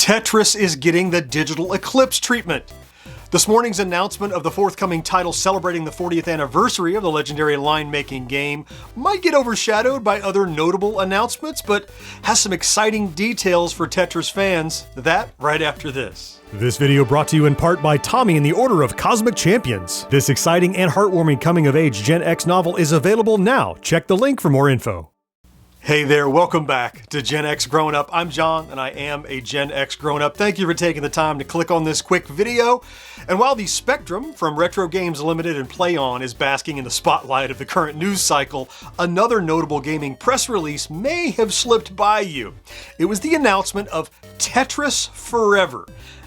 Tetris is getting the digital Eclipse treatment. This morning's announcement of the forthcoming title celebrating the 40th anniversary of the legendary line-making game might get overshadowed by other notable announcements, but has some exciting details for Tetris fans. That right after this. This video brought to you in part by Tommy and the Order of Cosmic Champions. This exciting and heartwarming coming-of-age Gen X novel is available now. Check the link for more info. Hey there, welcome back to GenXGrownUp. I'm John, and I am a Gen X grown-up. Thank you for taking the time to click on this quick video. And while the Spectrum from Retro Games Limited and Play On is basking in the spotlight of the current news cycle, another notable gaming press release may have slipped by you. It was the announcement of Tetris Forever.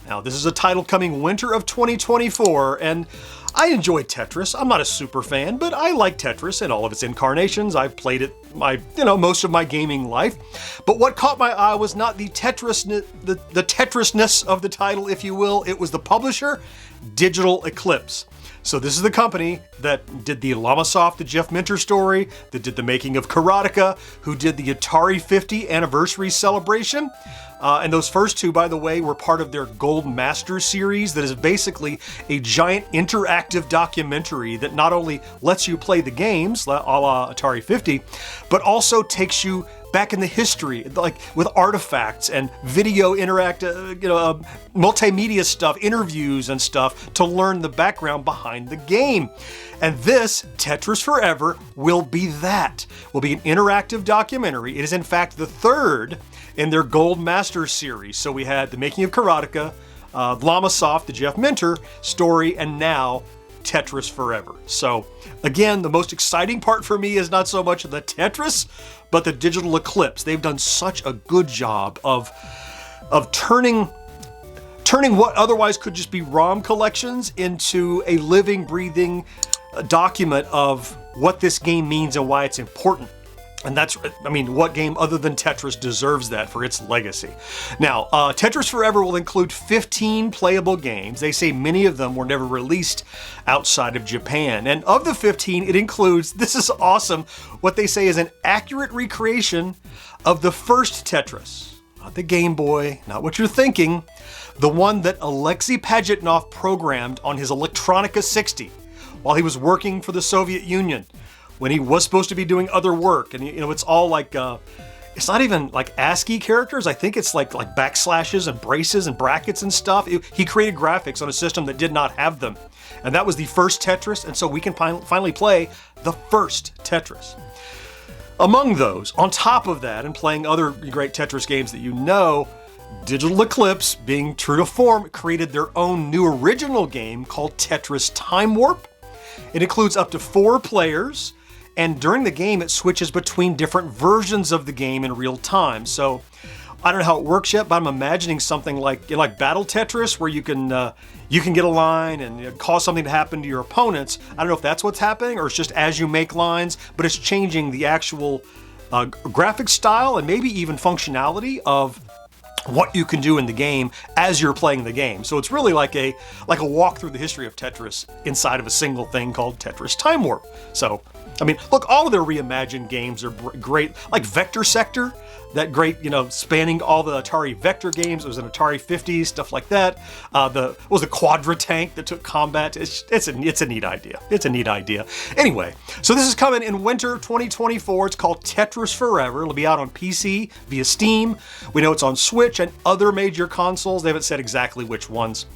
Now, this is a title coming winter of 2024, and I enjoy Tetris. I'm not a super fan, but I like Tetris in all of its incarnations. I've played it most of my gaming life. But what caught my eye was not the Tetrisness of the title, if you will. It was the publisher, Digital Eclipse. So this is the company that did the Llamasoft, the Jeff Minter story, that did the Making of Karateka, who did the Atari 50 Anniversary Celebration. And those first two, by the way, were part of their Gold Master series that is basically a giant interactive documentary that not only lets you play the games, a la Atari 50, but also takes you back in the history, like with artifacts and video multimedia stuff, interviews and stuff to learn the background behind the game. And this, Tetris Forever, will be that. Will be an interactive documentary. It is in fact the third in their Gold Master series. So we had the Making of Karateka, Llamasoft, the Jeff Minter story, and now Tetris Forever. So again, the most exciting part for me is not so much the Tetris, but the Digital Eclipse. They've done such a good job of turning what otherwise could just be ROM collections into a living, breathing document of what this game means and why it's important. And what game other than Tetris deserves that for its legacy? Now, Tetris Forever will include 15 playable games. They say many of them were never released outside of Japan. And of the 15, it includes, this is awesome, what they say is an accurate recreation of the first Tetris. Not the Game Boy, not what you're thinking. The one that Alexei Pajitnov programmed on his Electronika 60 while he was working for the Soviet Union, when he was supposed to be doing other work. And it's all like, it's not even like ASCII characters. I think it's like backslashes and braces and brackets and stuff. He created graphics on a system that did not have them. And that was the first Tetris, and so we can finally play the first Tetris. Among those, on top of that, and playing other great Tetris games that you know, Digital Eclipse, being true to form, created their own new original game called Tetris Time Warp. It includes up to 4 players, and during the game, it switches between different versions of the game in real time. So I don't know how it works yet, but I'm imagining something like Battle Tetris, where you can get a line and cause something to happen to your opponents. I don't know if that's what's happening, or it's just as you make lines, but it's changing the actual graphic style and maybe even functionality of what you can do in the game as you're playing the game. So it's really like a walk through the history of Tetris inside of a single thing called Tetris Time Warp. So, look, all of their reimagined games are great, like Vector Sector, that great, spanning all the Atari Vector games. It was an Atari 50, stuff like that. The Quadra Tank that took combat. It's a neat idea. It's a neat idea. Anyway, so this is coming in winter 2024. It's called Tetris Forever. It'll be out on PC via Steam. We know it's on Switch and other major consoles. They haven't said exactly which ones.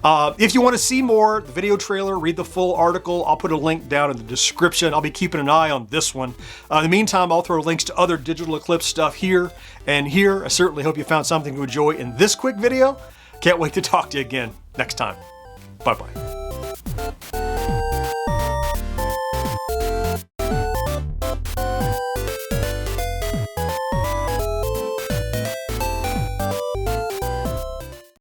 If you want to see more, the video trailer, read the full article. I'll put a link down in the description. I'll be keeping an eye on this one. In the meantime, I'll throw links to other Digital Eclipse stuff here and here. I certainly hope you found something to enjoy in this quick video. Can't wait to talk to you again next time. Bye-bye.